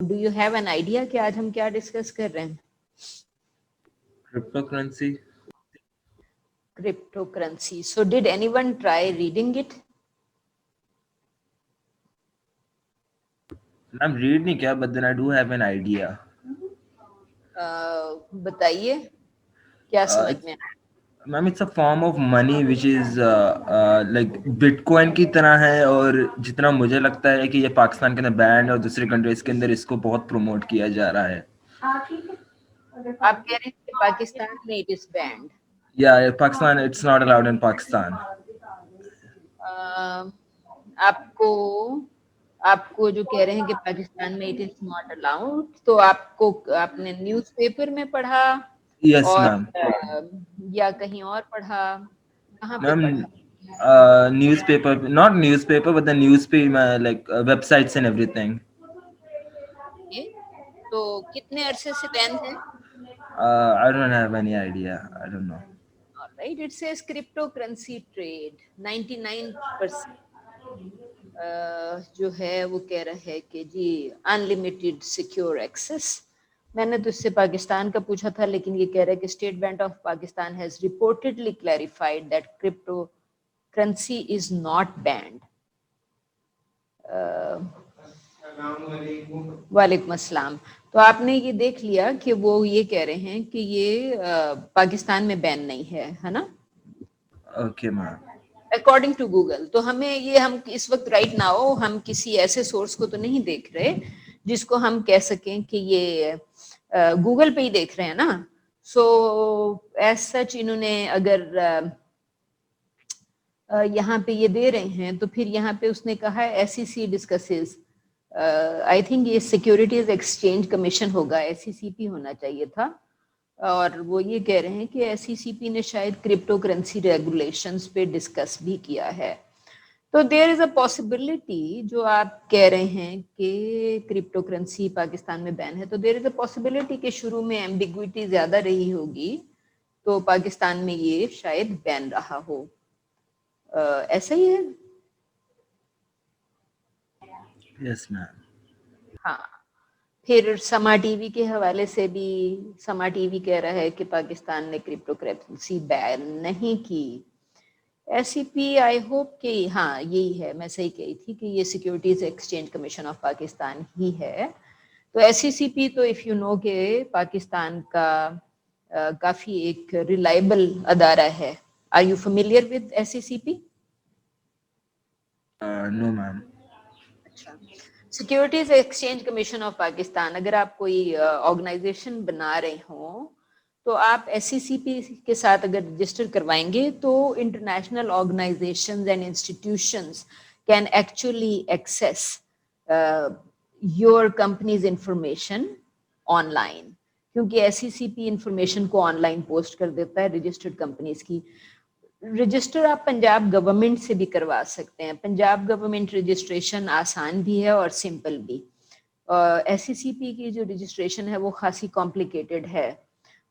Do you have an idea कि आज हम क्या डिस्कस कर रहे हैं? Cryptocurrency. Cryptocurrency. So did anyone try reading it? I'm reading it, but then I do have an idea. बताइए क्या समझ It's, में आया? ma'am, it's a form of money which is like Bitcoin की तरह है, और जितना मुझे लगता है कि ये पाकिस्तान के अंदर बैंड और दूसरे कंट्रीज के अंदर इसको बहुत प्रमोट किया जा रहा है. आप कह रहे हैं कि पाकिस्तान में it is band. Yeah, Pakistan, it's not allowed in Pakistan. आपको आपको जो कह रहे हैं कि पाकिस्तान में इट इज नॉट अलाउड, तो आपको आपने न्यूज़पेपर में पढ़ा Yes, और ma'am. या कहीं और पढ़ा, कहाँ पे Ma'am, पढ़ा? newspaper, not newspaper, but the newspaper, like websites and everything. ये तो कितने अरसे से बैन है? I don't have any idea. I don't know. Alright, it says cryptocurrency trade 99% जो है वो कह रहा है कि जी अनलिमिटेड सिक्योर एक्सेस. मैंने तो इससे पाकिस्तान का पूछा था, लेकिन ये कह रहा है कि state Bank of Pakistan has reportedly clarified that crypto currency is not band. वालेकुम अस्सलाम. तो आपने ये देख लिया कि वो ये कह रहे हैं कि ये पाकिस्तान में बैन नहीं है ना? Okay, ma'am. According to Google. तो हमें ये, हम इस वक्त राइट नाउ हम किसी ऐसे सोर्स को तो नहीं देख रहे जिसको हम कह सकें कि ये गूगल पे ही देख रहे हैं ना. सो एज सच इन्होंने अगर यहाँ पे ये दे रहे हैं, तो फिर यहाँ पे उसने कहा है SEC डिस्कसेस. आई थिंक ये सिक्योरिटीज एक्सचेंज कमीशन होगा, SECP होना चाहिए था. और वो ये कह रहे हैं कि SECP ने शायद क्रिप्टो करेंसी रेगुलेशंस पे डिस्कस भी किया है. तो देयर इज अ पॉसिबिलिटी, जो आप कह रहे हैं कि क्रिप्टो करेंसी पाकिस्तान में बैन है, तो देयर इज अ पॉसिबिलिटी कि शुरू में एम्बिग्विटी ज्यादा रही होगी, तो पाकिस्तान में ये शायद बैन रहा हो. ऐसा ही है? Yes, ma'am. हाँ. फिर समा टीवी के हवाले से भी समा टीवी कह रहा है कि पाकिस्तान ने क्रिप्टो करेंसी बैन नहीं की. SEP आई होप कि हाँ यही है, मैं सही कही थी कि ये securities exchange commission of Pakistan ही है. तो SECP तो इफ यू नो के पाकिस्तान का काफी एक रिलायबल अदारा है. Are you familiar with SECP? No, ma'am. अच्छा. Securities exchange commission of Pakistan, अगर आप कोई ऑर्गेनाइजेशन बना रहे हो तो आप SECP के साथ अगर रजिस्टर करवाएंगे तो international organisations and institutions can actually access your company's information online, क्योंकि SECP इंफॉर्मेशन को ऑनलाइन पोस्ट कर देता है रजिस्टर्ड कंपनीज की. रजिस्टर आप पंजाब गवर्नमेंट से भी करवा सकते हैं. पंजाब गवर्नमेंट रजिस्ट्रेशन आसान भी है और सिंपल भी. SECP की जो रजिस्ट्रेशन है वो खासी कॉम्प्लिकेटेड है,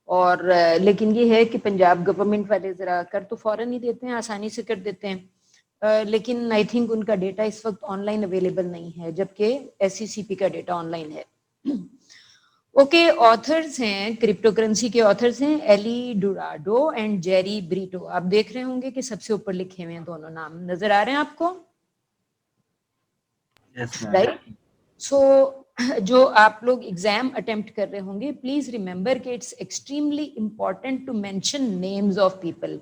और लेकिन ये है कि पंजाब गवर्नमेंट वाले जरा कर तो फौरन ही देते हैं, आसानी से कर देते हैं. लेकिन आई थिंक उनका डेटा इस वक्त ऑनलाइन अवेलेबल नहीं है, जबकि SECP का डेटा ऑनलाइन है. ओके. ऑथर्स हैं, क्रिप्टो करेंसी के ऑथर्स हैं एली डुराडो एंड जेरी ब्रीटो. आप देख रहे होंगे कि सबसे ऊपर लिखे हुए हैं, दोनों नाम नजर आ रहे हैं आपको? Yes, ma'am. राइट. सो जो आप लोग एग्जाम अटेम्प्ट कर रहे होंगे, प्लीज रिमेंबर कि it's extremely important to mention names of people.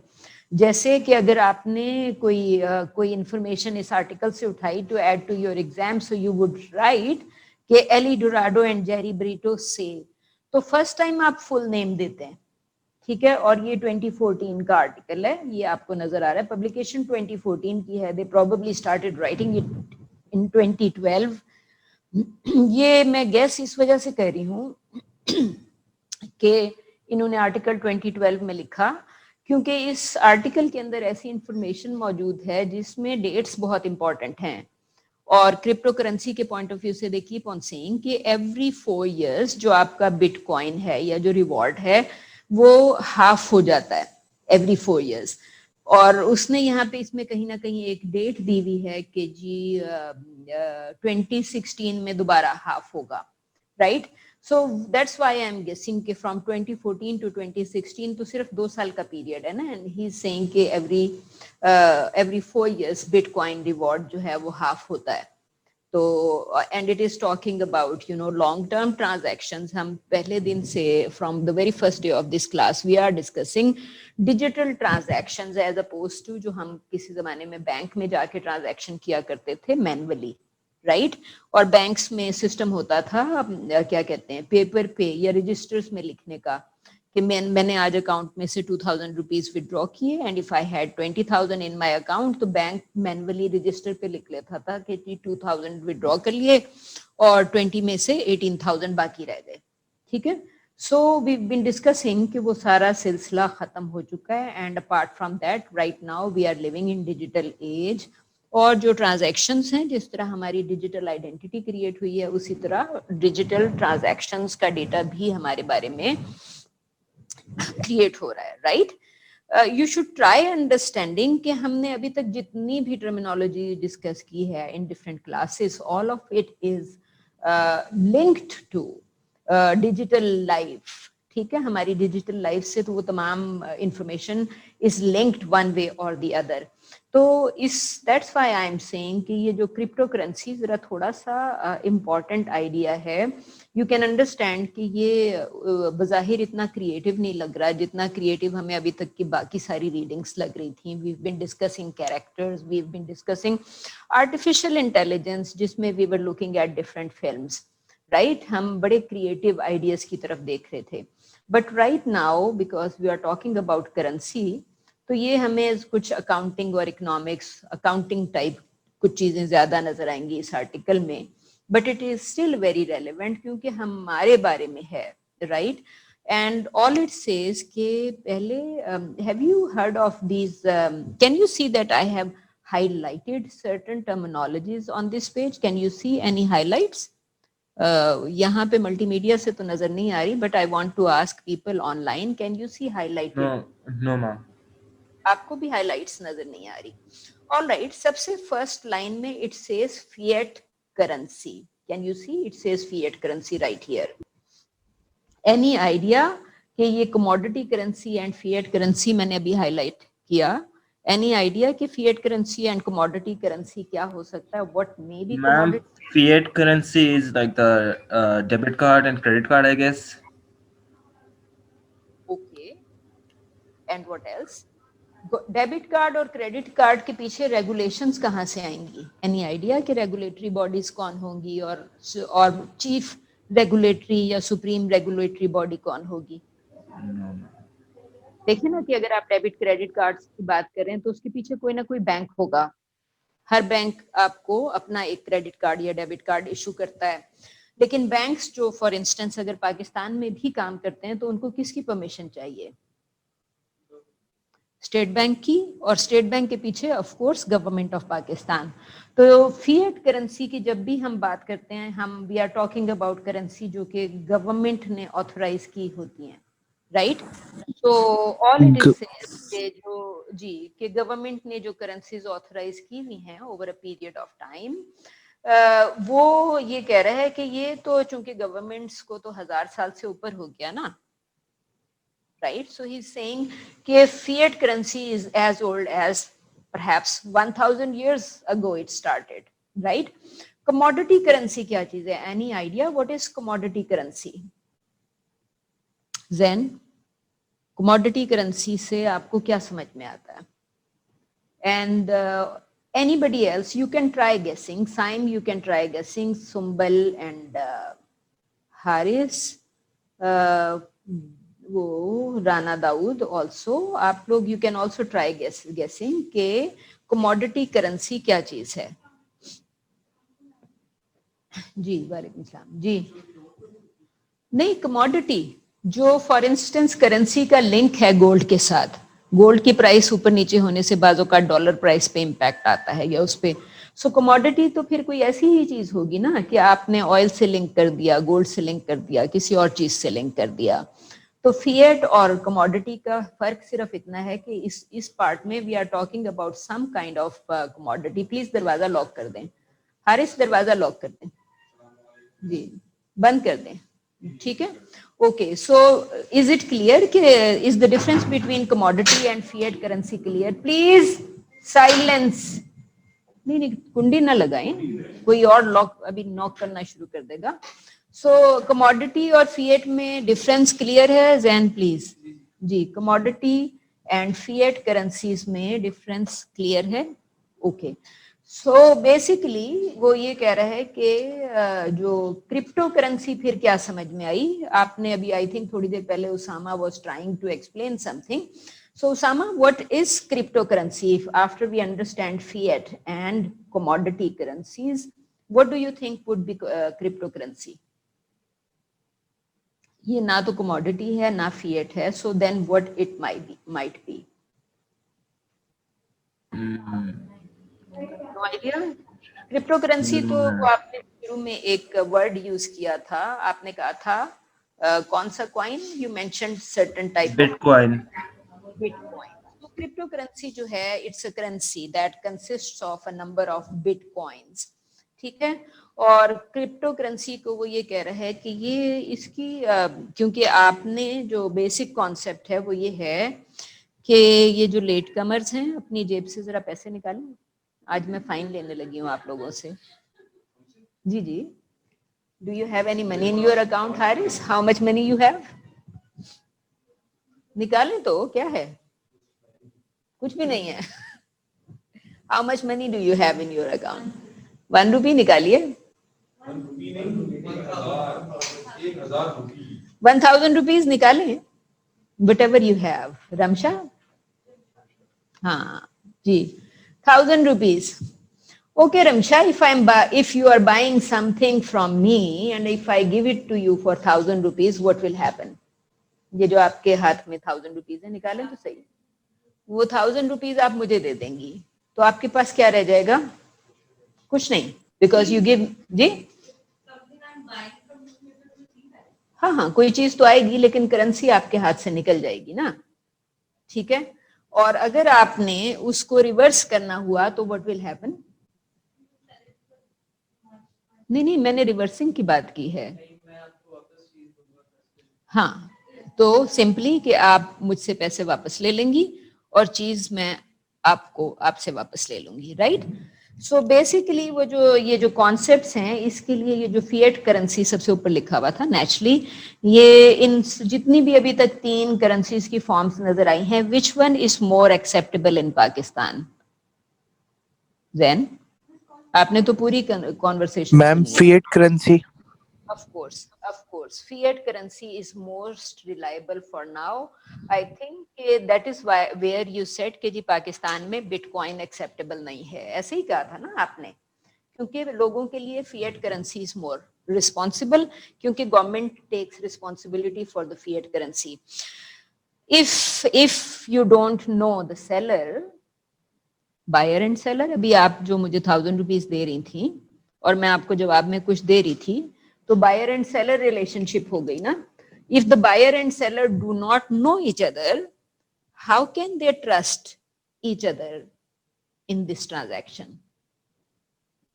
जैसे कि अगर आपने कोई इंफॉर्मेशन इस आर्टिकल से उठाई to add to your exam, so you would write कि Eli Dorado and Jerry Brito से, तो फर्स्ट टाइम आप फुल नेम देते हैं, ठीक है. और ये 2014 का आर्टिकल है, ये आपको नजर आ रहा है, पब्लिकेशन 2014 की है. They probably started writing it in 2012. ये मैं गैस इस वजह से कह रही हूँ कि इन्होंने आर्टिकल 2012 में लिखा, क्योंकि इस आर्टिकल के अंदर ऐसी इंफॉर्मेशन मौजूद है जिसमें डेट्स बहुत इंपॉर्टेंट हैं. और क्रिप्टो करेंसी के पॉइंट ऑफ व्यू से दे कीप ऑन सेइंग कि एवरी 4 years जो आपका बिटकॉइन है या जो रिवॉर्ड है वो हाफ हो जाता है एवरी 4 years. और उसने यहाँ पे इसमें कहीं ना कहीं एक डेट दी हुई है कि जी 2016 में दोबारा हाफ होगा. right? So that's why I'm guessing कि from 2014 to 2016 तो सिर्फ 2 साल का period है ना, and he's saying कि every 4 years Bitcoin reward जो है वो half होता है. तो and it is talking about long term transactions. हम पहले दिन से from the very first day of this class we are discussing digital transactions as opposed to जो हम किसी जमाने में बैंक में जाके transaction किया करते थे manually, राइट और बैंक्स में सिस्टम होता था क्या कहते हैं पेपर पे या रजिस्टर्स में लिखने का कि मैंने आज अकाउंट में से 2000 रुपीज विड्रॉ किए and if I had 20,000 in my account तो बैंक मैनुअली रजिस्टर पे लिख लेता था कि 2000 विड्रॉ कर लिए और 20 में से 18,000 बाकी रह गए. ठीक है. सो वी बीन डिस्कसिंग कि वो सारा सिलसिला खत्म हो चुका है and apart from that right now we are living in digital age और जो ट्रांजैक्शंस हैं जिस तरह हमारी डिजिटल आइडेंटिटी क्रिएट हुई है उसी तरह डिजिटल ट्रांजैक्शंस का डेटा भी हमारे बारे में क्रिएट हो रहा है, right. You should try understanding कि हमने अभी तक जितनी भी टर्मिनोलॉजी डिस्कस की है in different classes all of it is linked to digital life. ठीक है, हमारी डिजिटल लाइफ से तो वो तमाम information is linked one way और द अदर. तो इस that's why I am saying कि ये जो क्रिप्टो करेंसी जरा थोड़ा सा इम्पॉर्टेंट आइडिया है. यू कैन अंडरस्टैंड कि ये बज़ाहिर इतना क्रिएटिव नहीं लग रहा जितना क्रिएटिव हमें अभी तक की बाकी सारी रीडिंग्स लग रही थी. We have been discussing characters, we have been discussing artificial intelligence जिसमें we were looking at different films, right. हम बड़े क्रिएटिव आइडियाज की तरफ देख रहे थे. But right now because we are talking about currency तो ये हमें कुछ अकाउंटिंग और इकोनॉमिक्स अकाउंटिंग टाइप कुछ चीजें ज्यादा नजर आएंगी इस आर्टिकल में. But it is still very relevant क्योंकि हमारे बारे में है, right. And all it says के पहले have you heard of these can you see that I have highlighted certain terminologies on this page. Can you see any highlights? यहाँ पे multimedia से तो नजर नहीं आ रही but I want to ask people online can you see highlighted? No ma'am, आपको भी हाइलाइट्स नजर नहीं आ रही. ऑलराइट, सबसे फर्स्ट लाइन में it says fiat currency. Can you see it says fiat currency right here. Any idea कि ये commodity currency and fiat currency मैंने अभी हाईलाइट किया. एनी आइडिया कि fiat currency and commodity currency क्या हो सकता है? What may B commodity? fiat currency is like the debit card and credit card, I guess. Okay. And what else? Debit card और credit card के पीछे regulations कहाँ से आएंगी? एनी आइडिया कि रेगुलेटरी बॉडीज कौन होंगी और चीफ रेगुलेटरी या सुप्रीम रेगुलेटरी बॉडी कौन होगी? देखिए ना कि अगर आप डेबिट क्रेडिट कार्ड की बात करें तो उसके पीछे कोई ना कोई बैंक होगा. हर बैंक आपको अपना एक क्रेडिट कार्ड या डेबिट कार्ड इशू करता है. लेकिन बैंक्स जो फॉर इंस्टेंस अगर पाकिस्तान में भी काम करते हैं तो उनको किसकी परमिशन चाहिए? स्टेट बैंक की. और स्टेट बैंक के पीछे of course government of Pakistan. तो फिएट करेंसी की जब भी हम बात करते हैं हम we are talking about currency जो कि गवर्नमेंट ने ऑथराइज की होती हैं, राइट. तो ऑल इट इज के जो जी कि गवर्नमेंट ने जो करेंसीज ऑथराइज की हुई हैं over a period of time वो ये कह रहा है कि ये तो चूंकि गवर्नमेंट्स को तो 1000 साल से ऊपर हो गया ना, right? So he's saying कि fiat currency is as old as perhaps 1000 years ago it started, right? Commodity currency क्या चीज है? Any idea what is commodity currency? Zen, commodity currency से आपको क्या समझ में आता है? And anybody else, you can try guessing. Saim, you can try guessing. Sumbal and Haris. वो राना दाऊद ऑल्सो आप लोग यू कैन ऑल्सो ट्राई गेसिंग के कमोडिटी करेंसी क्या चीज है. जी वालेकुम सलाम. जी नहीं, कमोडिटी जो फॉर इंस्टेंस करेंसी का लिंक है गोल्ड के साथ. गोल्ड की प्राइस ऊपर नीचे होने से बाजों का डॉलर प्राइस पे इम्पैक्ट आता है या उस पे. सो कमोडिटी तो फिर कोई ऐसी ही चीज होगी ना कि आपने ऑयल से लिंक कर दिया, गोल्ड से लिंक कर दिया, किसी और चीज से लिंक कर दिया. तो फिएट और कमोडिटी का फर्क सिर्फ इतना है कि इस पार्ट में we are talking about some kind of commodity. Please दरवाजा लॉक कर दें. हारिस दरवाजा लॉक कर दें. जी बंद कर दें, ठीक है. Okay, so is it clear कि is the difference between commodity and fiat currency clear? Please silence. नहीं, कुंडी ना लगाएं, कोई और लॉक अभी नॉक करना शुरू कर देगा. So commodity और fiat में difference clear है Zain please ji. commodity and fiat currencies में difference clear है. Okay. सो बेसिकली वो ये कह रहा है कि जो क्रिप्टो करेंसी फिर क्या समझ में आई आपने अभी, आई थिंक थोड़ी देर पहले Usama was trying to explain something. So Usama, what is crypto currency? After we understand fiat and commodity currencies, what do you think would be crypto currency? ये ना तो कमोडिटी है ना फिएट है, so then what it might be? No idea. Crypto currency तो वो आपने शुरू में एक वर्ड यूज किया था, आपने कहा था कौन सा coin? You mentioned certain type of bitcoin. Bitcoin. तो क्रिप्टो करेंसी जो है, it's a currency that consists of a number of bitcoins, ठीक है. और क्रिप्टो करेंसी को वो ये कह रहा है कि ये इसकी क्योंकि आपने जो बेसिक कॉन्सेप्ट है वो ये है कि ये जो लेट कमर्स हैं अपनी जेब से जरा पैसे निकालें. आज मैं फाइन लेने लगी हूँ आप लोगों से. जी जी. Do you have any money in your account Haris? How much money you have? निकालें तो क्या है, कुछ भी नहीं है. How much money do you have in your account? 1 rupee निकालिए. 1000 रुपीज निकालें. whatever you have. रमशा? हाँ जी. 1000 rupees. Okay, Ramsha, if you are buying something from me and if I give it to you for 1000 rupees, what will happen? ये जो आपके हाथ में 1000 rupees है, निकालें तो सही. वो 1000 rupees आप मुझे दे देंगी, तो आपके पास क्या रह जाएगा? कुछ नहीं, because you give. जी हाँ हाँ, कोई चीज तो आएगी लेकिन करेंसी आपके हाथ से निकल जाएगी ना, ठीक है. और अगर आपने उसको रिवर्स करना हुआ तो व्हाट विल हैपन? नहीं, मैंने रिवर्सिंग की बात की है. हाँ, तो सिंपली कि आप मुझसे पैसे वापस ले लेंगी और चीज मैं आपसे वापस ले लूंगी, राइट. सो बेसिकली वो जो ये जो कॉन्सेप्ट्स हैं, इसके लिए ये जो फिएट करेंसी सबसे ऊपर लिखा हुआ था, नेचुरली ये इन जितनी भी अभी तक 3 करेंसीज की फॉर्म्स नजर आई हैं, which one is more acceptable इन पाकिस्तान? जैन, आपने तो पूरी conversation. Ma'am, fiat currency. Of course, fiat currency is most reliable for now. I think that is why where you said कि जी पाकिस्तान में बिटकॉइन एक्सेप्टेबल नहीं है, ऐसे ही कहा था ना आपने, क्योंकि लोगों के लिए fiat currency is more responsible, क्योंकि government takes responsibility for the fiat currency. If you don't know the seller, buyer and seller, अभी आप जो मुझे 1000 rupees दे रही थी और मैं आपको जवाब में कुछ दे रही थी, तो buyer and seller relationship हो गई ना. If the buyer and seller do not know each other, how can they trust each other in this transaction?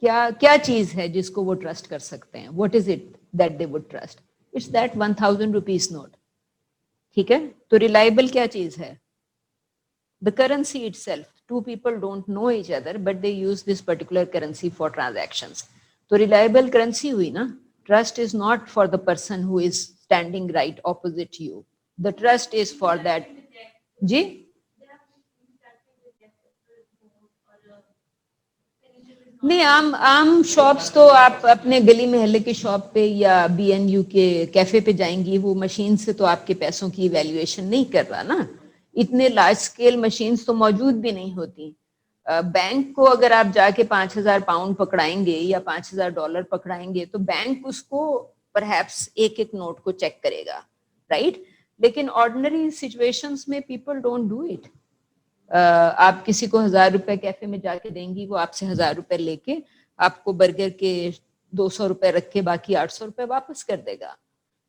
क्या चीज है जिसको वो ट्रस्ट कर सकते हैं? What is it that they would trust? It's that 1000 rupees note. ठीक है, तो reliable क्या चीज है? The currency itself. Two people don't know each other, but they use this particular currency for transactions. तो reliable currency हुई ना. Trust is not for the person who is standing right opposite you. The trust is for that. जी? नहीं, आम shops तो आप अपने गली मोहल्ले के शॉप पे या BNU के कैफे पे जाएंगी, वो मशीन से तो आपके पैसों की वैल्यूएशन नहीं कर रहा ना. इतने लार्ज स्केल मशीन्स तो मौजूद भी नहीं होती. बैंक को अगर आप जाके 5000 पाउंड पकड़ाएंगे या $5000 पकड़ाएंगे, तो बैंक उसको परहैप्स एक नोट को चेक करेगा, राइट. लेकिन ऑर्डिनरी सिचुएशंस में पीपल डोंट डू इट. आप किसी को 1000 रुपए कैफे में जाके देंगी, वो आपसे 1000 रुपए लेके आपको बर्गर के 200 रुपए रख के बाकी 800 रुपए वापस कर देगा.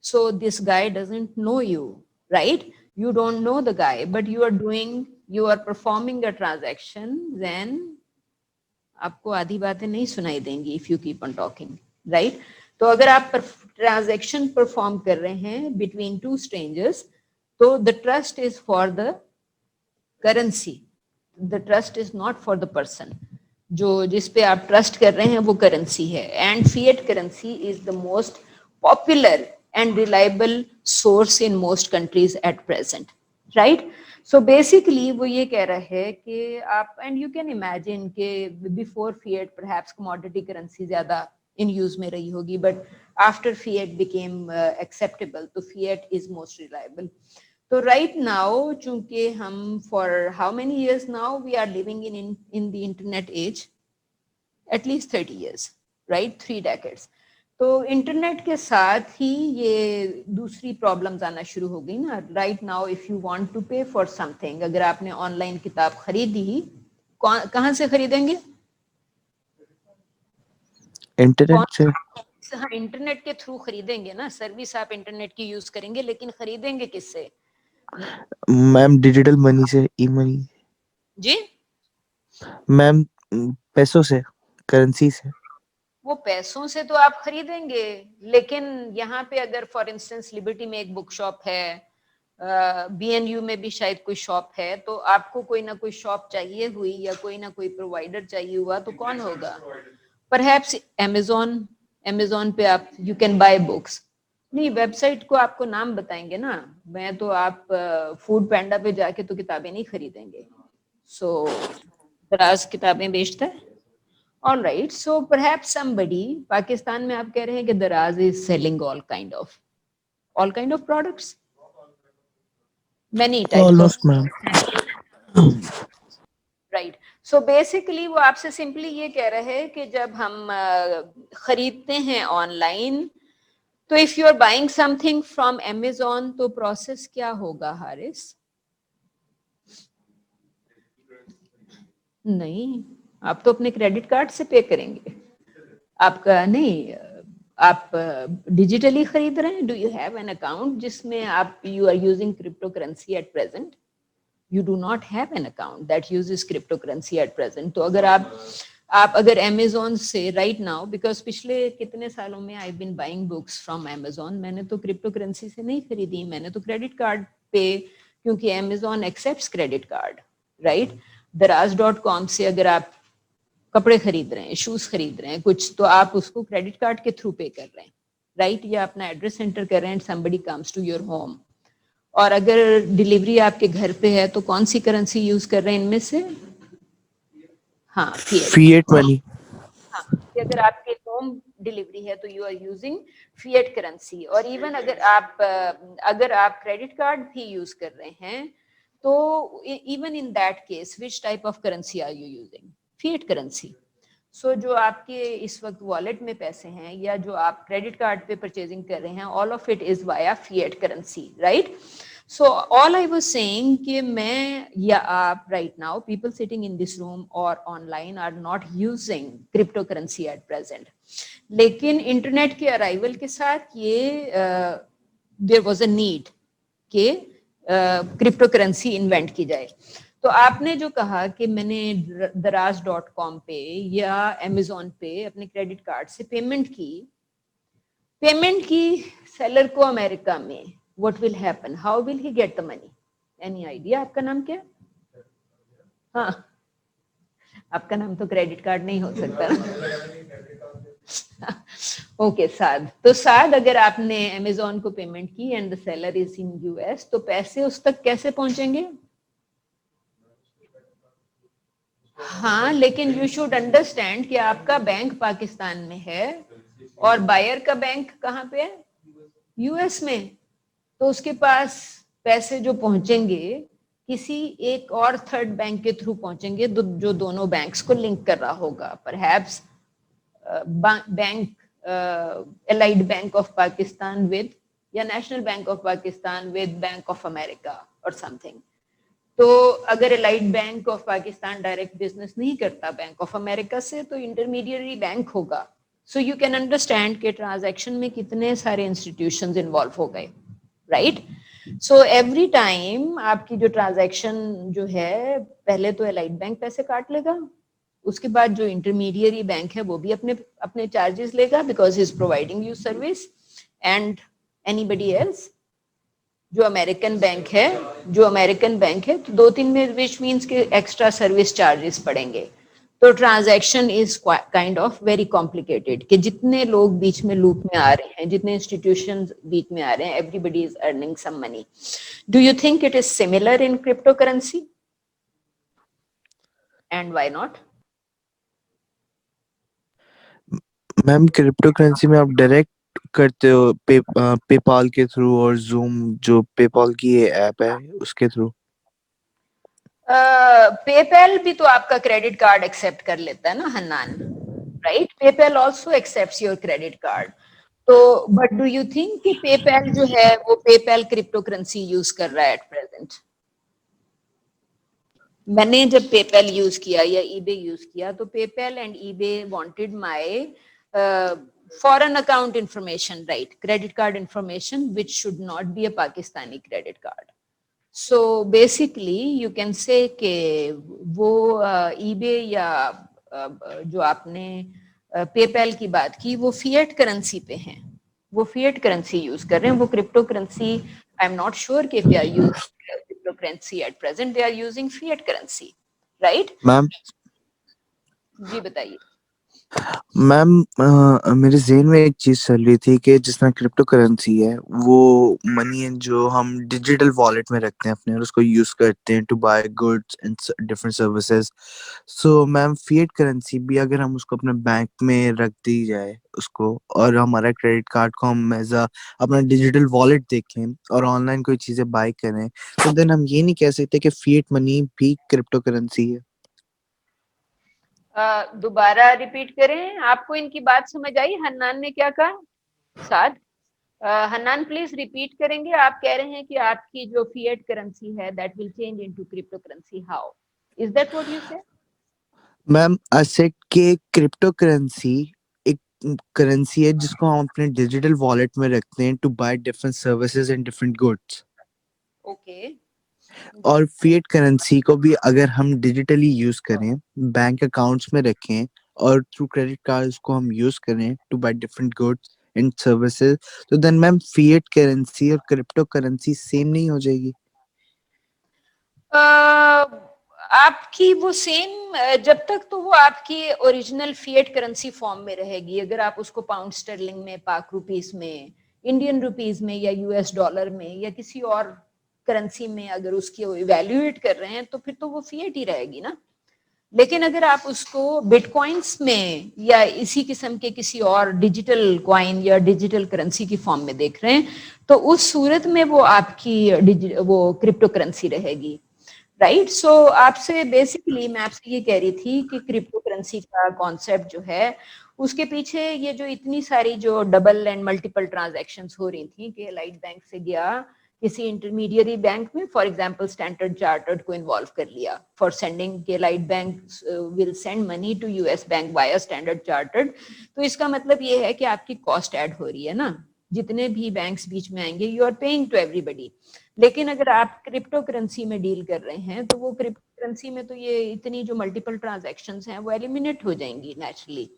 So this guy doesn't know you, right. You don't know the guy, but you are performing a transaction. Then आपको आधी बातें नहीं सुनाई देंगी if you keep on talking, right? تو اگر آپ ٹرانزیکشن پرفارم کر رہے ہیں بٹوین ٹو اسٹرینجرس تو the trust is for the currency, the trust is not for the person. جو جس پہ آپ ٹرسٹ کر رہے ہیں وہ کرنسی ہے, and fiat currency is the most popular and reliable source in most countries at present, right. So basically وہ یہ کہہ رہا ہے کہ آپ, اینڈ یو کین امیجن کہ before fiat perhaps commodity currency زیادہ ان یوز میں رہی ہوگی, but after fiat became acceptable, تو فیٹ از موسٹ ریلائبل. تو رائٹ ناؤ چونکہ ہم for how many years now we are living in the internet age, at least 30 years, right, 3 decades. تو internet کے ساتھ ہی یہ دوسری پرابلمز آنا شروع ہو گئی نا. Right now if you want to pay for سم تھنگ, اگر آپ نے آن لائن کتاب خریدی, کہاں سے خریدیں گے؟ انٹرنیٹ سے. ہاں, انٹرنیٹ کے تھرو خریدیں گے نا, سروس آپ انٹرنیٹ کی یوز کریں گے, لیکن خریدیں گے کس سے؟ میم ڈیجیٹل منی سے, ای منی. جی میم پیسوں سے, کرنسی سے. وہ پیسوں سے تو آپ خریدیں گے, لیکن یہاں پہ اگر فار انسٹنس لبرٹی میں ایک بک شاپ ہے, بی این یو میں بھی شاید کوئی شاپ ہے, تو آپ کو کوئی نہ کوئی شاپ چاہیے ہوئی یا کوئی نہ کوئی پرووائڈر چاہیے ہوا, تو کون ہوگا؟ پرہیپس امیزون پہ آپ یو کین بائی بکس. نہیں, ویب سائٹ کو آپ کو نام بتائیں گے نا, میں تو آپ فوڈ پینڈا پہ جا کے تو کتابیں نہیں خریدیں گے. سو دراز کتابیں بیچتا ہے. All right, so perhaps somebody, Pakistan میں آپ کہہ رہے ہیں کہ دراز is selling all kind of products, many types of Almost, ma'am. right. So basically وہ آپ سے سمپلی یہ کہہ رہے ہیں کہ جب ہم خریدتے ہیں آن لائن, تو if you are buying something from Amazon تو پروسیس کیا ہوگا حارث؟ نہیں, آپ تو اپنے کریڈٹ کارڈ سے پے کریں گے, آپ کا نہیں, آپ ڈیجیٹلی خرید رہے ہیں. Do you have an account جس میں آپ you are using crypto currency at present? You do not have an account that uses crypto currency at present. تو اگر آپ اگر امیزون سے رائٹ ناؤ, بیکاز پچھلے کتنے سالوں میں آئی بین بائنگ بکس فرام امیزون, میں نے تو کرپٹو کرنسی سے نہیں خریدی, میں نے تو کریڈٹ کارڈ پہ, کیونکہ Amazon accepts credit card, right. دراز.com سے اگر آپ کپڑے خرید رہے ہیں, شوز خرید رہے ہیں کچھ, تو آپ اس کو کریڈٹ کارڈ کے تھرو پے کر رہے ہیں, رائٹ, یا اپنا ایڈریس انٹر کر رہے ہیں, somebody comes to your home. اور اگر ڈلیوری آپ کے گھر پہ ہے تو کون سی کرنسی یوز کر رہے ہیں ان میں سے؟ ہاں, فیٹ منی. ہاں, کہ اگر آپ کے ہوم ڈلیوری ہے تو you are using fiat currency. اور ایون اگر آپ کریڈٹ کارڈ بھی یوز کر رہے ہیں تو even in that case which type of currency are you using? Fiat currency. So جو آپ کے اس وقت والیٹ میں پیسے ہیں یا جو آپ کریڈٹ کارڈ پہ پرچیزنگ کر رہے ہیں, all of it is via fiat currency, right. So all I was saying کہ میں یا آپ right now people sitting in this room اور online are not using crypto currency at present. لیکن انٹرنیٹ کے ارائیول کے ساتھ یہ دیر واز اے نیڈ کہ کرپٹو کرنسی انوینٹ کی جائے. تو آپ نے جو کہا کہ میں نے دراز.com پہ یا امیزون پہ اپنے کریڈٹ کارڈ سے پیمنٹ کی سیلر کو امریکہ میں, what will happen? How will he get the money? Any idea? آپ کا نام کیا؟ ہاں, آپ کا نام تو کریڈٹ کارڈ نہیں ہو سکتا. اوکے, سعد. تو سعد, اگر آپ نے امیزون کو پیمنٹ کی and the seller is in US, تو پیسے اس تک کیسے پہنچیں گے؟ ہاں, لیکن یو شوڈ انڈرسٹینڈ کہ آپ کا بینک پاکستان میں ہے اور بائر کا بینک کہاں پہ ہے؟ یو ایس میں. تو اس کے پاس پیسے جو پہنچیں گے کسی ایک اور تھرڈ بینک کے تھرو پہنچیں گے جو دونوں بینکس کو لنک کر رہا ہوگا. Perhaps bank Allied Bank of Pakistan with یا National Bank of Pakistan with Bank of America اور سم تھنگ. تو اگر Allied Bank of Pakistan direct business نہیں کرتا بینک آف امریکہ سے, تو انٹرمیڈیری بینک ہوگا. سو یو کین انڈرسٹینڈ کہ ٹرانزیکشن میں کتنے سارے انسٹیٹیوشنز انوالو ہو گئے, رائٹ. سو ایوری ٹائم آپ کی جو ٹرانزیکشن جو ہے, پہلے تو الائڈ بینک پیسے کاٹ لے گا, उसके बाद जो इंटरमीडियरी बैंक है वो भी अपने चार्जेस लेगा because he is providing you service, and anybody else जो अमेरिकन बैंक है तो 2-3 में विच मीन्स के एक्स्ट्रा सर्विस चार्जेस पड़ेंगे. तो transaction is kind of very complicated कि जितने लोग बीच में लूप में आ रहे हैं, जितने इंस्टीट्यूशंस बीच में आ रहे हैं, everybody is earning some money. Do you think it is similar in crypto currency and why not? Ma'am crypto currency में आप डायरेक्ट करते हो पेपाल के थ्रू और जूम जो पेपाल की ये ऐप है उसके थ्रू? पेपैल भी तो आपका क्रेडिट कार्ड एक्सेप्ट कर लेता है ना Hannan, right? PayPal also accepts your credit card. तो बट डू यू थिंक कि पेपैल जो है वो पेपैल क्रिप्टो करेंसी यूज कर रहा है एट प्रेजेंट? मैंने जब पेपैल यूज किया या ईबे यूज किया तो PayPal and eBay wanted my foreign account information, right? Credit card information which should not be a Pakistani credit card. So basically you can say कि वो eBay या जो आपने PayPal की बात की वो fiat currency पे हैं, वो fiat currency use कर रहे हैं. वो crypto currency I'm not sure कि if they are using cryptocurrency at present, they are using fiat currency, right? Ma'am जी बताइए. मैम मेरे ज़हन में एक चीज़ चल रही थी कि जिस तरह क्रिप्टो करेंसी है वो मनी है जो हम डिजिटल वॉलेट में रखते हैं अपने और उसको यूज़ करते हैं to buy goods and different services. So ma'am fiat currency भी अगर हम उसको अपने बैंक में रख दी जाए उसको और हमारा क्रेडिट कार्ड को हम एज अ अपना डिजिटल वॉलेट देखें और ऑनलाइन कोई चीज़ें बाय करें तो देन हम ये नहीं कह सकते कि फिएट मनी भी क्रिप्टो करेंसी है. दोबारा रिपीट करें, आपको इनकी बात समझ आई? हन्नान ने क्या कहा? साथ हन्नान प्लीज रिपीट करेंगे. आप कह रहे हैं कि आपकी जो फिएट करेंसी है that will change into crypto currency. How is that what you say? Ma'am asset के क्रिप्टो करेंसी एक करेंसी है जिसको हम अपने डिजिटल वॉलेट में रखते हैं to buy different services and different goods. Okay. और फिएट करेंसी को भी अगर हम डिजिटली यूज करें बैंक अकाउंट्स में रखें और थ्रू क्रेडिट कार्ड्स को हम यूज करें to buy different goods and services तो देन मैम फिएट करेंसी और क्रिप्टो करेंसी सेम नहीं हो जाएगी? आपकी वो सेम जब तक तो वो आपकी ओरिजिनल फिएट करेंसी फॉर्म में रहेगी. अगर आप उसको पाउंड स्टर्लिंग में, पाक रुपीस में, इंडियन रुपीस में या यूएस डॉलर में या किसी और करेंसी में अगर उसकी इवैल्यूएट कर रहे हैं तो फिर तो वो फिएट ही रहेगी ना. लेकिन अगर आप उसको बिटकॉइंस में या इसी किस्म के किसी और डिजिटल कॉइन या डिजिटल करेंसी की फॉर्म में देख रहे हैं तो उस सूरत में वो आपकी वो क्रिप्टो करेंसी रहेगी, राइट? सो आपसे बेसिकली मैं आपसे ये कह रही थी कि क्रिप्टो करेंसी का कॉन्सेप्ट जो है उसके पीछे ये जो इतनी सारी जो डबल एंड मल्टीपल ट्रांजैक्शंस हो रही थी कि लाइट बैंक से गया किसी इंटरमीडियरी बैंक में, फॉर एग्जांपल स्टैंडर्ड चार्टर्ड को इन्वॉल्व कर लिया फॉर सेंडिंग के light bank will send money to US bank via standard chartered. तो इसका मतलब ये है कि आपकी कॉस्ट ऐड हो रही है ना. जितने भी बैंक्स बीच में आएंगे you are paying to everybody. लेकिन अगर आप क्रिप्टो करेंसी में डील कर रहे हैं तो वो क्रिप्टो करेंसी में तो ये इतनी जो मल्टीपल ट्रांजैक्शंस हैं वो एलिमिनेट हो जाएंगी नेचुरली.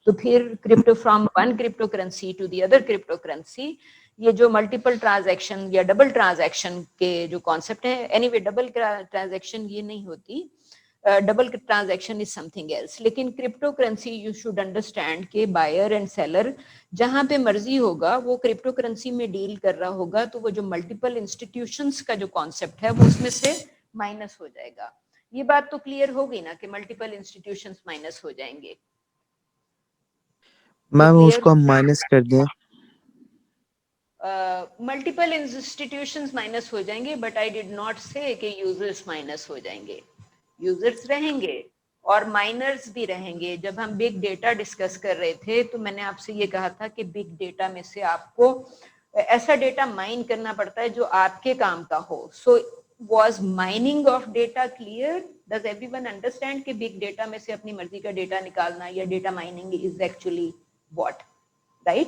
तो फिर crypto from one crypto currency to the other crypto currency ये जो मल्टीपल ट्रांजैक्शन या डबल ट्रांजैक्शन के जो कॉन्सेप्ट है, एनीवे डबल ट्रांजैक्शन ये नहीं होती, double transaction is something else. लेकिन crypto currency you should understand के बायर एंड सेलर जहां पे मर्जी होगा वो क्रिप्टो करेंसी में डील कर रहा होगा तो वो जो मल्टीपल इंस्टीट्यूशंस का जो कॉन्सेप्ट है वो उसमें से माइनस हो जाएगा. ये बात तो क्लियर हो गई ना कि मल्टीपल इंस्टीट्यूशंस माइनस हो जाएंगे. मैम उसको हम माइनस कर दें. मल्टीपल इंस्टीट्यूशंस माइनस हो जाएंगे बट आई डिड नॉट से कि यूजर्स माइनस हो जाएंगे. यूजर्स रहेंगे और माइनर्स भी रहेंगे. जब हम बिग डेटा डिस्कस कर रहे थे तो मैंने आपसे ये कहा था कि बिग डेटा में से आपको ऐसा डेटा माइन करना पड़ता है जो आपके काम का हो. सो was mining of data clear? Does everyone understand कि बिग डेटा में से अपनी मर्जी का डेटा निकालना या data mining is actually what, right?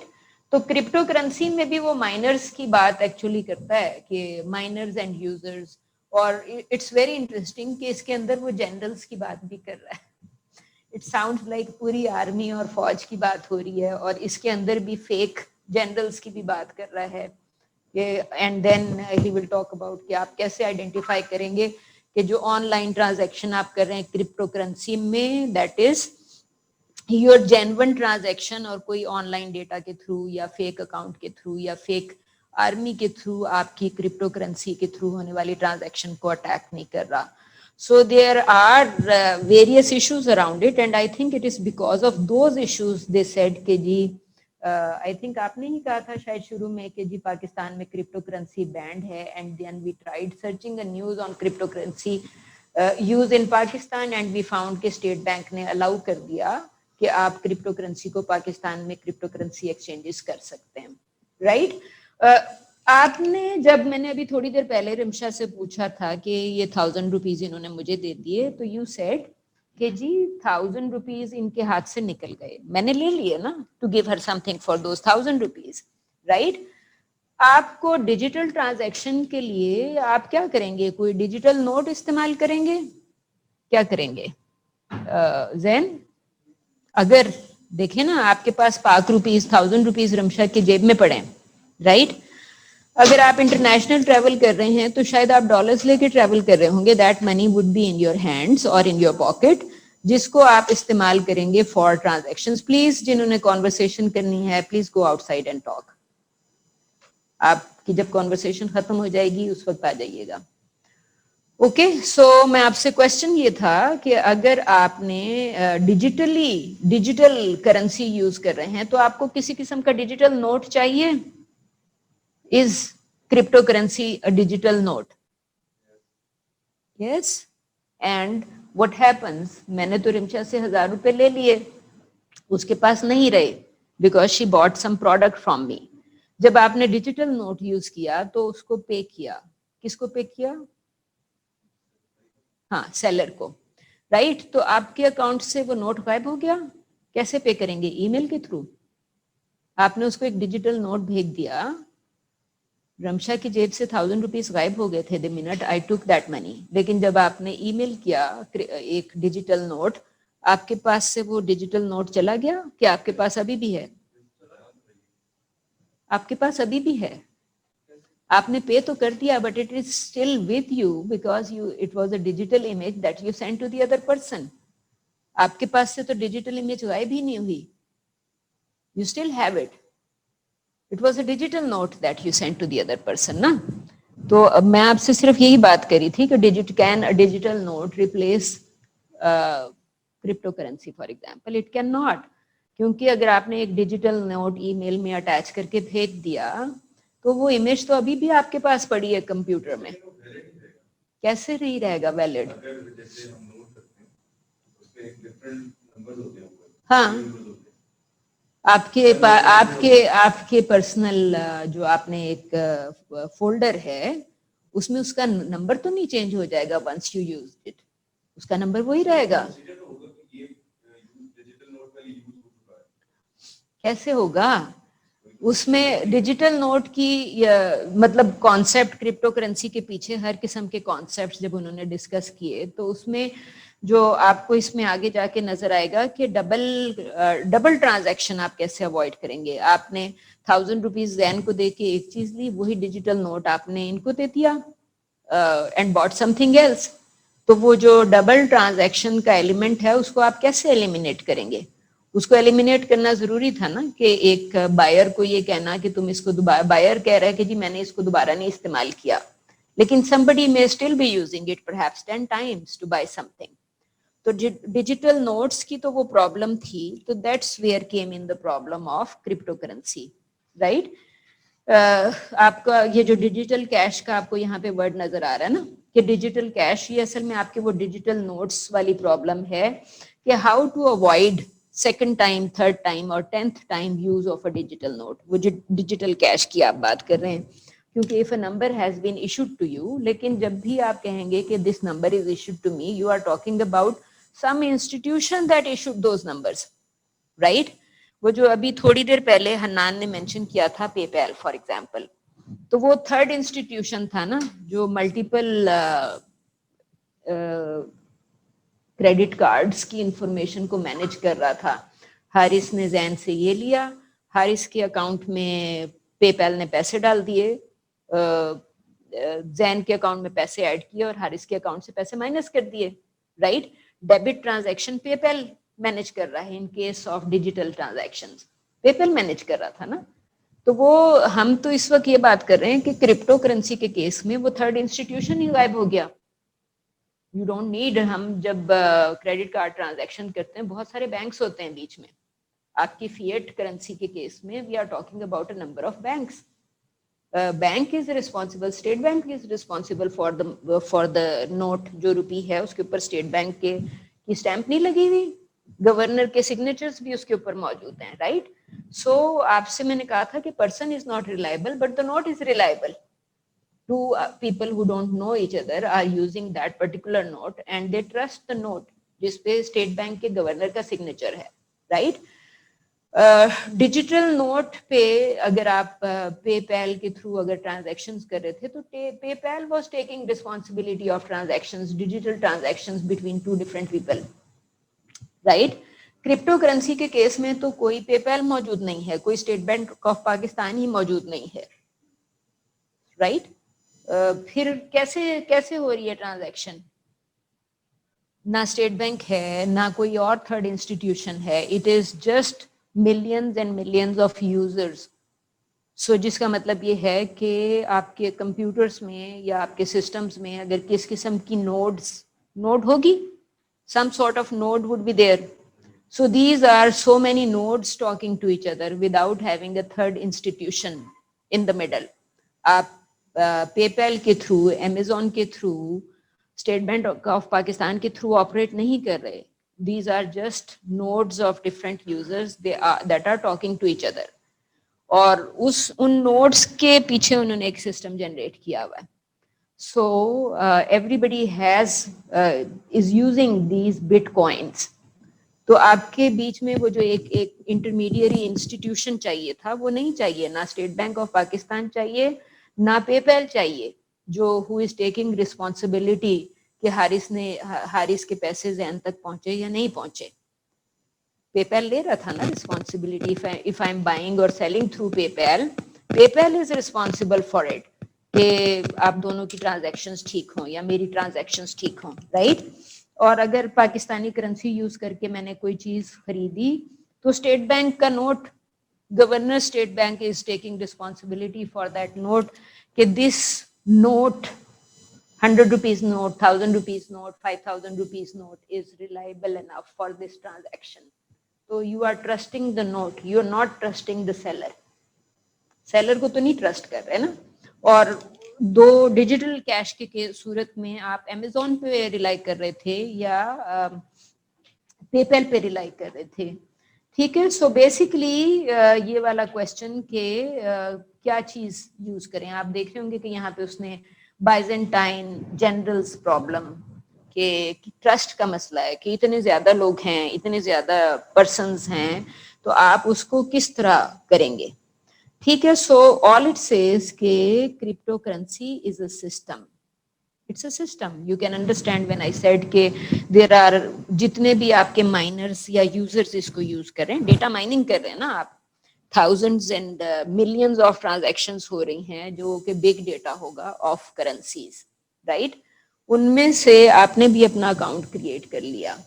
तो क्रिप्टो करेंसी में भी वो माइनर्स की बात एक्चुअली करता है कि माइनर्स एंड यूजर्स. और इट्स वेरी इंटरेस्टिंग कि इसके अंदर वो जनरल्स की बात भी कर रहा है. इट साउंड्स लाइक पूरी आर्मी और फौज की बात हो रही है, और इसके अंदर भी फेक जनरल्स की भी बात कर रहा है। And then he will talk about कि आप कैसे आइडेंटिफाई करेंगे कि जो ऑनलाइन ट्रांजैक्शन आप कर रहे हैं क्रिप्टो करेंसी में, that is your genuine transaction, और कोई ऑनलाइन डेटा के थ्रू या फेक अकाउंट के थ्रू या फेक आर्मी के थ्रू आपकी क्रिप्टो करेंसी के थ्रू होने वाली ट्रांजैक्शन को अटैक नहीं कर रहा. So there are various issues around it, and I think it is because of those issues they said कि जी I think आपने ही कहा था शायद शुरू में कि जी पाकिस्तान में क्रिप्टो करेंसी बैंड है, and then we tried searching the news on cryptocurrency use in Pakistan and we found कि स्टेट बैंक ने अलाउ कर दिया कि आप क्रिप्टो करेंसी को पाकिस्तान में क्रिप्टो करेंसी एक्सचेंजेस कर सकते हैं, राइट? आपने जब मैंने अभी थोड़ी देर पहले रिमशा से पूछा था कि ये 1000 रुपीज इन्होंने मुझे दे दिए, तो यू सेड कि जी 1000 रुपीज इनके हाथ से निकल गए, मैंने ले लिए ना, to give her something for those 1000 rupees, right? आपको डिजिटल ट्रांजैक्शन के लिए आप क्या करेंगे? कोई डिजिटल नोट इस्तेमाल करेंगे? क्या करेंगे जैन? अगर देखें ना आपके पास पाक रुपीज 1000 रुपीज रमशा के जेब में पड़े, राइट? अगर आप इंटरनेशनल ट्रैवल कर रहे हैं तो शायद आप डॉलर्स लेके ट्रैवल कर रहे होंगे, that money would be in your hands और इन योर पॉकेट, जिसको आप इस्तेमाल करेंगे फॉर ट्रांजैक्शंस. प्लीज जिन्होंने कॉन्वर्सेशन करनी है please go outside and talk. आपकी जब कॉन्वर्सेशन खत्म हो जाएगी उस वक्त आ जाइएगा. ओके, सो मैं आपसे क्वेश्चन ये था कि अगर आपने डिजिटल करेंसी यूज कर रहे हैं तो आपको किसी किस्म का डिजिटल नोट चाहिए? Is cryptocurrency a digital note? Yes. And what happens? मैंने तो रिमशा से 1000 रुपए ले लिए, उसके पास नहीं रहे because she bought some product from me. जब आपने डिजिटल नोट यूज किया तो उसको पे किया, किसको पे किया? हाँ, सेलर को, राइट? तो आपके अकाउंट से वो नोट गायब हो गया, कैसे पे करेंगे? ईमेल के थ्रू. आपने उसको एक डिजिटल नोट भेज दिया, रमशा की जेब से 1000 रुपीज गायब हो गए थे the minute I took that money. लेकिन जब आपने ईमेल किया एक डिजिटल नोट, आपके पास से वो डिजिटल नोट चला गया? क्या आपके पास अभी भी है? आपके पास अभी भी है. आपने पे तो कर दिया but it is still with you because you it was a digital image that you send to the other person. आपके पास से तो डिजिटल इमेज गायब ही नहीं हुई, you still have it. It was a digital note that you sent to the other person, ना? तो अब मैं आपसे सिर्फ यही बात करी थी कि can a digital note replace cryptocurrency for example? It cannot, क्योंकि अगर आपने एक डिजिटल नोट ईमेल में अटैच करके भेज दिया तो वो इमेज तो अभी भी आपके पास पड़ी है कंप्यूटर में. कैसे नहीं रहेगा वैलिड? हाँ, आपके पर्सनल जो आपने एक फोल्डर है उसमें उसका नंबर तो नहीं चेंज हो जाएगा वंस यू यूज इट, उसका नंबर वही रहेगा. कैसे होगा? उसमें डिजिटल नोट की मतलब कॉन्सेप्ट क्रिप्टो करेंसी के पीछे हर किस्म के कॉन्सेप्ट जब उन्होंने डिस्कस किए तो उसमें जो आपको इसमें आगे जाके नजर आएगा कि डबल ट्रांजैक्शन आप कैसे अवॉइड करेंगे. आपने 1000 रुपीज जैन को दे के एक चीज ली, वही डिजिटल नोट आपने इनको दे दिया एंड बॉट समथिंग एल्स. तो वो जो डबल ट्रांजैक्शन का एलिमेंट है उसको आप कैसे एलिमिनेट करेंगे? उसको एलिमिनेट करना जरूरी था ना कि एक बायर को ये कहना कि तुम इसको दोबारा, बायर कह रहा है कि जी मैंने इसको दोबारा नहीं इस्तेमाल किया, लेकिन somebody may still be using it perhaps 10 times to buy something. तो डिजिटल नोट्स की तो वो प्रॉब्लम थी, तो that's where came in the problem of crypto currency, right? आपका ये जो डिजिटल कैश का आपको यहाँ पे वर्ड नजर आ रहा है ना कि डिजिटल कैश, ये असल में आपके वो डिजिटल नोट्स वाली प्रॉब्लम है कि how to avoid second time, third time और 10th time use of a digital note. वो जो डिजिटल कैश की आप बात कर रहे हैं, क्योंकि if a number has been issued to you, लेकिन जब भी आप कहेंगे कि this number is issued to me, you are talking about some institution that issued those numbers, right? वो जो अभी थोड़ी देर पहले हन्नान ने मेंशन किया था पेपैल फॉर एग्जांपल, तो वो थर्ड इंस्टीट्यूशन था ना जो मल्टीपल क्रेडिट कार्ड्स की इंफॉर्मेशन को मैनेज कर रहा था। हारिस ने जैन से ये लिया, हारिस के अकाउंट में पेपैल ने पैसे डाल दिए, जैन के अकाउंट में पैसे ऐड किए और हारिस के अकाउंट से पैसे माइनस कर दिए, right. Debit transaction PayPal manage कर रहा है in case of digital transactions, PayPal manage कर रहा था ना। तो वो हम तो इस वक्त ये बात कर रहे हैं कि क्रिप्टो करेंसी के केस में वो थर्ड इंस्टीट्यूशन ही गायब हो गया। यू डोंट नीड, हम जब क्रेडिट कार्ड ट्रांजैक्शन करते हैं बहुत सारे बैंक्स होते हैं बीच में। आपकी फिएट करेंसी के केस में we are talking about a number of banks. Bank is responsible, state bank is responsible for the note. जो रुपी है उसके ऊपर स्टेट बैंक के की स्टैंप नहीं लगी हुई, गवर्नर के सिग्नेचर्स भी उसके ऊपर मौजूद हैं, राइट। सो आपसे मैंने कहा था कि person is not reliable but the note is reliable. Two people who don't know each other are using that particular note and they trust the note जिसपे स्टेट बैंक के गवर्नर का सिग्नेचर है, right. Digital note पे अगर आप PayPal के through अगर transactions कर रहे थे तो PayPal was taking responsibility of transactions, digital transactions between two different people, right. Crypto currency के केस में तो कोई पेपैल मौजूद नहीं है, कोई स्टेट बैंक ऑफ पाकिस्तान ही मौजूद नहीं है, राइट। फिर कैसे हो रही है ट्रांजैक्शन? ना स्टेट बैंक है ना कोई और थर्ड इंस्टीट्यूशन है, it is just millions and millions of users. So जिसका मतलब ये है कि आपके कंप्यूटर्स में या आपके सिस्टम्स में अगर किस किस्म की नोड होगी, some sort of node would be there. So these are so many nodes talking to each other without having a third institution in the middle. आप पेपैल के थ्रू, अमेजोन के through, state Bank of Pakistan के through operate नहीं कर रहे। These are just nodes of different users that are talking to each other. और उन nodes के पीछे उन्होंने एक सिस्टम जनरेट किया हुआ है। So everybody is using these bitcoins. तो आपके बीच में वो जो एक इंटरमीडिएरी इंस्टीट्यूशन चाहिए था वो नहीं चाहिए, ना स्टेट बैंक ऑफ पाकिस्तान चाहिए ना पेपैल चाहिए, जो हु इज टेकिंग रिस्पॉन्सिबिलिटी कि हारिस के पैसे जैन तक पहुंचे या नहीं पहुंचे। पेपैल ले रहा था ना responsibility. If I am buying और selling through PayPal is responsible for it कि आप दोनों की ट्रांजैक्शंस ठीक हों या मेरी ट्रांजैक्शंस ठीक हों, राइट। और अगर पाकिस्तानी करेंसी यूज करके मैंने कोई चीज खरीदी तो स्टेट बैंक का note, governor state bank is taking responsibility for that note कि this note 100 rupees note, 1000 rupees note, 5000 rupees note is reliable enough for this transaction. So you are trusting the note, you are not trusting the seller. Seller को तो नहीं trust कर रहे ना। और दो digital cash के सूरत में आप अमेजोन पे रिलाई कर रहे थे या पेपैल पे रिलाई कर रहे थे, ठीक है। सो बेसिकली ये वाला क्वेश्चन के क्या चीज यूज करें, आप देख रहे होंगे कि यहाँ पे उसने बाइजेंटाइन जनरल्स प्रॉब्लम के ट्रस्ट का मसला है कि इतने ज्यादा लोग हैं, इतने ज्यादा पर्सन्स हैं, तो आप उसको किस तरह करेंगे, ठीक है। सो ऑल इट सेज के crypto currency is a system, it's a system. You can understand when I said के देयर आर, जितने भी आपके माइनर्स या यूजर्स इसको यूज कर रहे हैं, डेटा माइनिंग कर रहे हैं ना आप, thousands and millions of transactions हो रही हैं जो कि बिग डेटा होगा ऑफ करेंसीज, राइट। उनमें से आपने भी अपना अकाउंट क्रिएट कर लिया,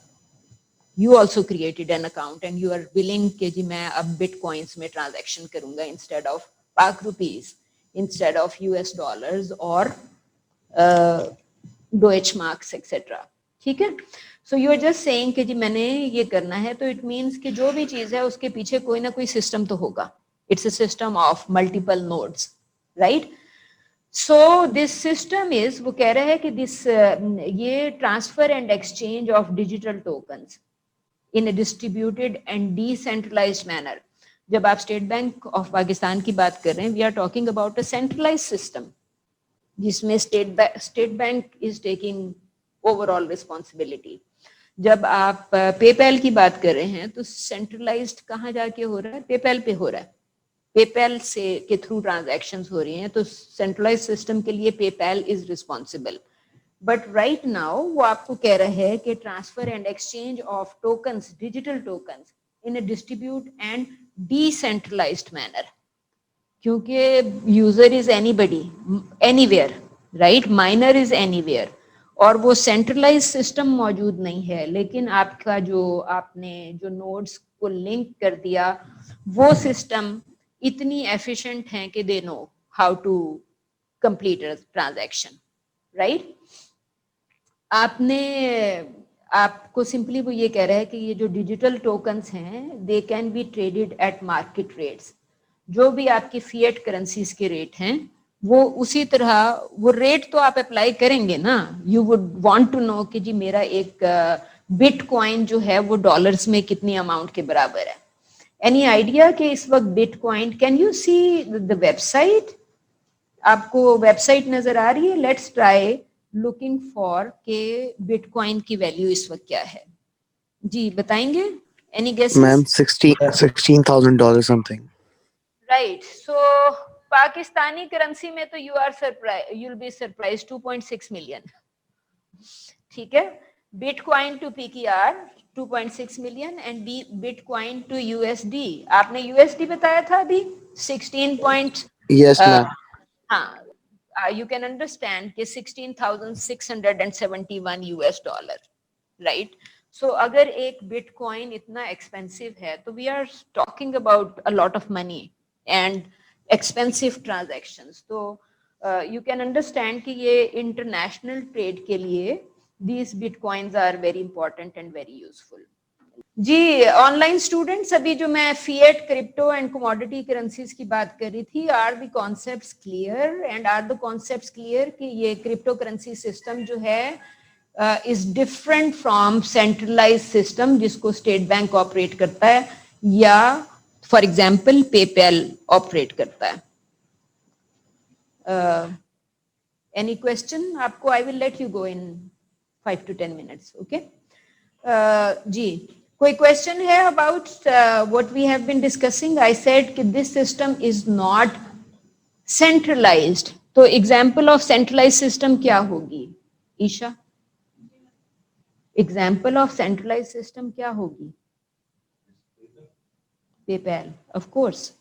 you also created an account and you are willing कि जी मैं अब bitcoins में transaction करूंगा instead of Pak rupees, instead of US dollars और Deutschmarks etc. ठीक है। So you are just saying कि जी मैंने ये करना है, तो it means कि जो भी चीज है उसके पीछे कोई ना कोई system तो होगा। It's a system of multiple nodes, right? So this system is, वो कह रहे हैं कि this ये transfer and exchange of digital tokens in a distributed and decentralized manner. जब आप स्टेट बैंक ऑफ पाकिस्तान की बात कर रहे हैं, we are talking about a centralized system जिसमें state bank is taking overall responsibility. जब आप पेपैल की बात कर रहे हैं तो सेंट्रलाइज्ड कहाँ जाके हो रहा है, पेपैल पे हो रहा है, पेपैल से के थ्रू ट्रांजैक्शंस हो रही हैं, तो सेंट्रलाइज्ड सिस्टम के लिए PayPal is responsible, but right now वो आपको कह रहे हैं कि transfer and exchange of tokens, digital tokens in a distribute and decentralized manner, क्योंकि user is anybody anywhere, right, miner is anywhere, और वो सेंट्रलाइज सिस्टम मौजूद नहीं है, लेकिन आपका जो आपने जो नोड्स को लिंक कर दिया वो सिस्टम इतनी एफिशिएंट हैं कि they know how to complete a transaction, right. आपने आपको सिंपली वो ये कह रहा है कि ये जो डिजिटल टोकन्स हैं they can be traded eight market rates, जो भी आपकी फिएट करेंसीज के रेट हैं वो उसी तरह, वो रेट तो आप अप्लाई करेंगे ना, you would want to know कि जी मेरा एक बिटकॉइन जो है वो डॉलर्स में कितनी अमाउंट के बराबर है। एनी आइडिया कि इस वक्त bitcoin, can you see the website, आपको वेबसाइट नजर आ रही है? लेट्स ट्राई लुकिंग फॉर के बिटकॉइन की वैल्यू इस वक्त क्या है, जी बताएंगे? Any guesses? Ma'am $16,000 something. Right, so Pakistani currency में तो you are surprise, you will be surprise 2.6 million, ठीक है। Bitcoin to PKR 2.6 million and bitcoin to USD, आपने यूएसडी बताया था अभी 16. Yes ma'am. हाँ, you can understand कि 16,671 US डॉलर, राइट। सो अगर एक बिटकॉइन इतना एक्सपेंसिव है तो we are talking about a lot of money and expensive transactions, so you can understand कि ये इंटरनेशनल ट्रेड के लिए these bitcoins are very important and very useful. जी ऑनलाइन स्टूडेंट्स, अभी जो मैं fiat, crypto and commodity currencies की बात कर रही थी, are the concepts clear and are the concepts clear कि ये क्रिप्टो करेंसी सिस्टम जो है is different from centralise system जिसको स्टेट बैंक ऑपरेट करता है या फॉर एग्जांपल पेपैल ऑपरेट करता है। एनी क्वेश्चन आपको? I will let you go in 5 to 10 minutes, okay? जी कोई क्वेश्चन है about what we have been discussing? I said कि this system is not centralized, तो एग्जांपल ऑफ सेंट्रलाइज्ड सिस्टम क्या होगी Isha? Example of centralized system क्या होगी? PayPal of course,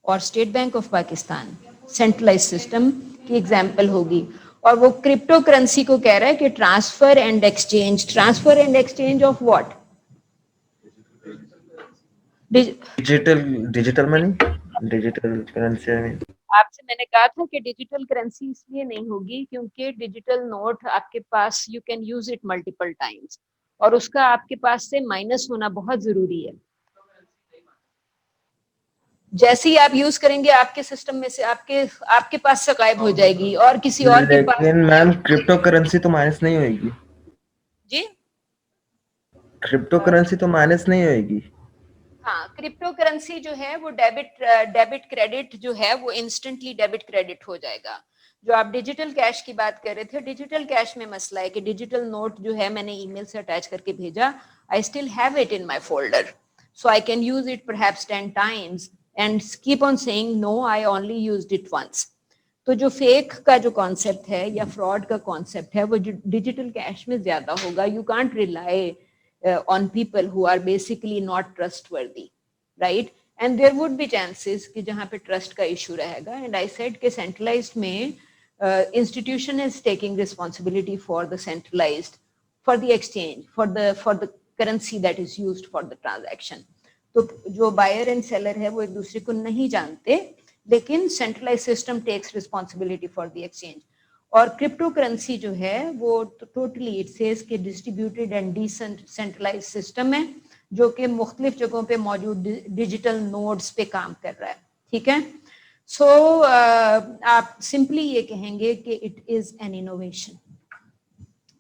और State Bank of Pakistan centralized system की एग्जांपल होगी। और वो क्रिप्टो करेंसी को कह रहा है कि transfer and exchange, transfer and exchange of what? Digital money, digital currency. आपसे मैंने कहा था कि डिजिटल करेंसी इसलिए नहीं होगी क्योंकि डिजिटल नोट आपके पास you can use it multiple times, और उसका आपके पास से माइनस होना बहुत जरूरी है। जैसे ही आप यूज करेंगे आपके सिस्टम में से आपके पास से गायब हो जाएगी और किसी और के पास। लेकिन मैम क्रिप्टो करेंसी तो माइनस नहीं होएगी जी, क्रिप्टो करेंसी तो माइनस नहीं होएगी। हाँ, क्रिप्टो करेंसी जो है वो डेबिट क्रेडिट जो है वो इंस्टेंटली डेबिट क्रेडिट हो जाएगा। जो आप डिजिटल कैश की बात कर रहे थे, डिजिटल कैश में मसला है कि डिजिटल नोट जो है मैंने ईमेल से अटैच करके भेजा, I still have it in my folder, so I can use it perhaps 10 times and keep on saying no I only used it once. तो जो फेक का जो कॉन्सेप्ट है या फ्रॉड का कॉन्सेप्ट है वो डिजिटल कैश में ज्यादा होगा। You can't rely on people who are basically not trustworthy, right? And there would be chances कि जहाँ पे trust का issue रहेगा, and I said कि centralized में institution is taking responsibility for the centralized, for the exchange, for the currency that is used for the transaction. तो जो buyer and seller है वो एक दूसरे को नहीं जानते, लेकिन centralized system takes responsibility for the exchange. और क्रिप्टो करेंसी जो है वो टोटली इट सेज के डिस्ट्रीब्यूटेड एंड डिसेंट्रलाइज्ड सिस्टम है जो कि मुख्तलिफ जगहों पे मौजूद डिजिटल नोड्स पे काम कर रहा है, ठीक है। सो आप सिंपली ये कहेंगे कि it is an innovation.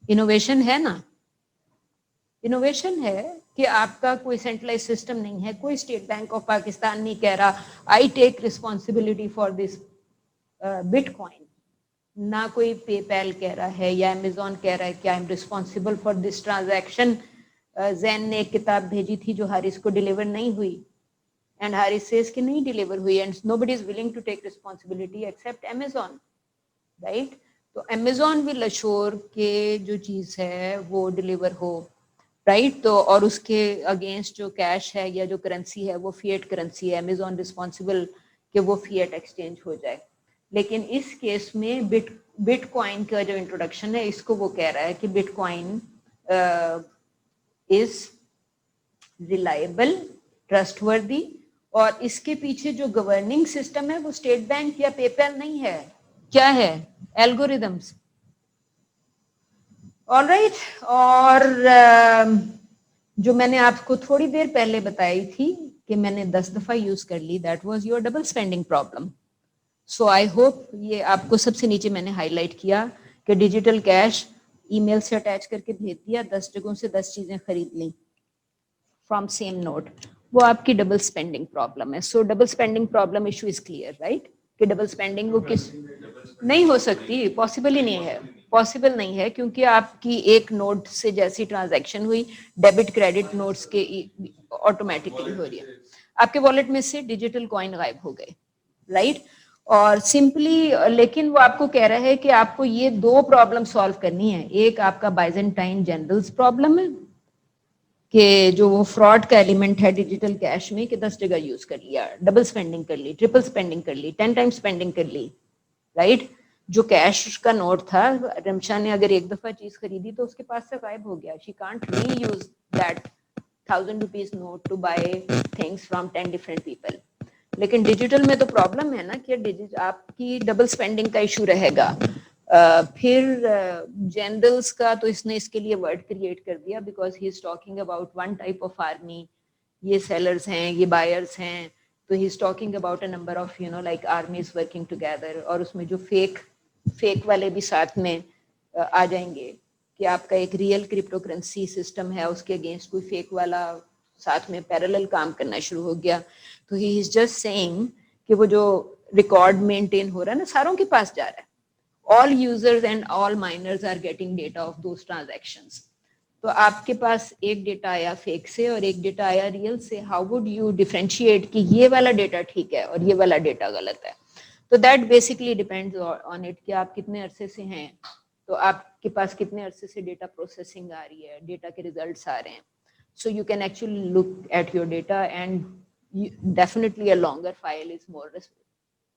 Innovation है ना, इनोवेशन है कि आपका कोई सेंट्रलाइज सिस्टम नहीं है, कोई स्टेट बैंक ऑफ पाकिस्तान नहीं कह रहा I take responsibility for this bitcoin, ना कोई पेपैल कह रहा है या अमेजोन कह रहा है कि I am responsible for this transaction. Jain ने एक किताब भेजी थी जो हारिस को डिलीवर नहीं हुई एंड हारिस सेज कि नहीं डिलीवर हुई and nobody is willing to take responsibility except Amazon, right. तो अमेजोन विल अश्योर के जो चीज़ है वो डिलीवर हो, राइट। तो और उसके अगेंस्ट जो कैश है या जो करेंसी है वो फिएट करेंसी है, अमेजोन रिस्पॉन्सिबल कि वो फिएट एक्सचेंज हो जाए। लेकिन इस केस में बिटकॉइन का जो इंट्रोडक्शन है इसको वो कह रहा है कि बिटकॉइन इज रिलायबल, ट्रस्टवर्दी, और इसके पीछे जो गवर्निंग सिस्टम है वो स्टेट बैंक या पेपैल नहीं है, क्या है, एल्गोरिदम्स। ऑलराइट, और जो मैंने आपको थोड़ी देर पहले बताई थी कि मैंने 10 दफा यूज कर ली, that was your double spending problem. So I hope ये आपको सबसे नीचे मैंने हाईलाइट किया कि डिजिटल कैश ईमेल से अटैच करके भेज दिया, 10 जगहों से 10 चीजें खरीद ली फ्रॉम सेम नोट, वो आपकी डबल स्पेंडिंग प्रॉब्लम है। सो double spending problem issue is clear, right, कि डबल स्पेंडिंग वो किस नहीं हो सकती, पॉसिबल ही नहीं है, पॉसिबल नहीं है, क्योंकि आपकी एक नोट से जैसी ट्रांजैक्शन हुई डेबिट क्रेडिट नोट्स के ऑटोमेटिकली हो रही है, आपके वॉलेट में से डिजिटल कॉइन गायब हो गए, राइट। और सिंपली, लेकिन वो आपको कह रहा है कि आपको ये दो प्रॉब्लम सॉल्व करनी है। एक आपका बाइजेंटाइन जनरल्स प्रॉब्लम है कि जो वो फ्रॉड का एलिमेंट है डिजिटल कैश में कि 10 जगह यूज कर लिया, डबल स्पेंडिंग कर ली, ट्रिपल स्पेंडिंग कर ली, 10 टाइम स्पेंडिंग कर ली, राइट। जो कैश का नोट था, रमशा ने अगर एक दफा चीज खरीदी तो उसके पास से गायब हो गया, she can't reuse that 1000 rupees note to buy things from 10 different people. लेकिन डिजिटल में तो प्रॉब्लम है ना कि आपकी डबल स्पेंडिंग का इशू रहेगा। फिर जनरल्स का तो इसने इसके लिए वर्ड क्रिएट कर दिया because he is talking about one type of army, ये सेलर्स हैं, ये बायर्स हैं, तो he is talking about a number of like आर्मीज working together, और उसमें जो फेक वाले भी साथ में आ जाएंगे कि आपका एक रियल क्रिप्टो करेंसी सिस्टम है, उसके अगेंस्ट कोई फेक वाला साथ में पैरेलल काम करना शुरू हो गया। तो ही इज जस्ट सेइंग कि वो जो रिकॉर्ड मेंटेन हो रहा है ना, सारों के पास जा रहा है, all users and all miners are getting data of those transactions. तो आपके पास एक डेटा आया फेक से और एक डेटा आया रियल से, हाउ वुड यू डिफरेंशिएट कि ये वाला डेटा ठीक है और ये वाला डेटा गलत है। तो that basically depends on it कि आप कितने अरसे से हैं, तो आपके पास कितने अरसे से डेटा प्रोसेसिंग आ रही है, डेटा के रिजल्ट्स आ रहे हैं। So you can actually look at your data and definitely a longer file is more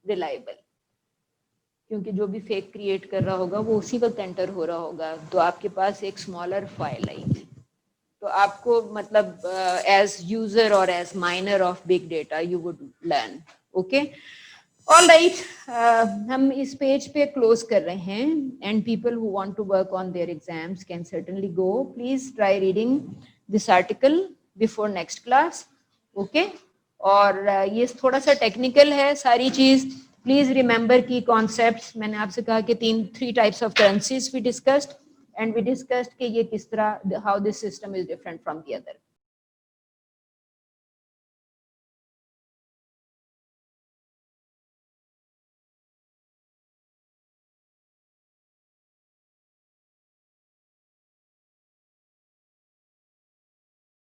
reliable, क्योंकि जो भी फेक क्रिएट कर रहा होगा वो उसी वक्त एंटर हो रहा होगा, तो आपके पास एक स्मॉलर फाइल आएगी। तो आपको मतलब एज यूजर और as miner of big data you would learn, okay. All right, हम इस पेज पे क्लोज कर रहे हैं and people who want to work on their exams can certainly go, please try reading this article before next class, okay. और ये थोड़ा सा टेक्निकल है सारी चीज, प्लीज रिमेंबर की कॉन्सेप्ट्स मैंने आपसे कहा कि 3 types of currencies we discussed and we discussed कि ये किस तरह, how this system is different from the other.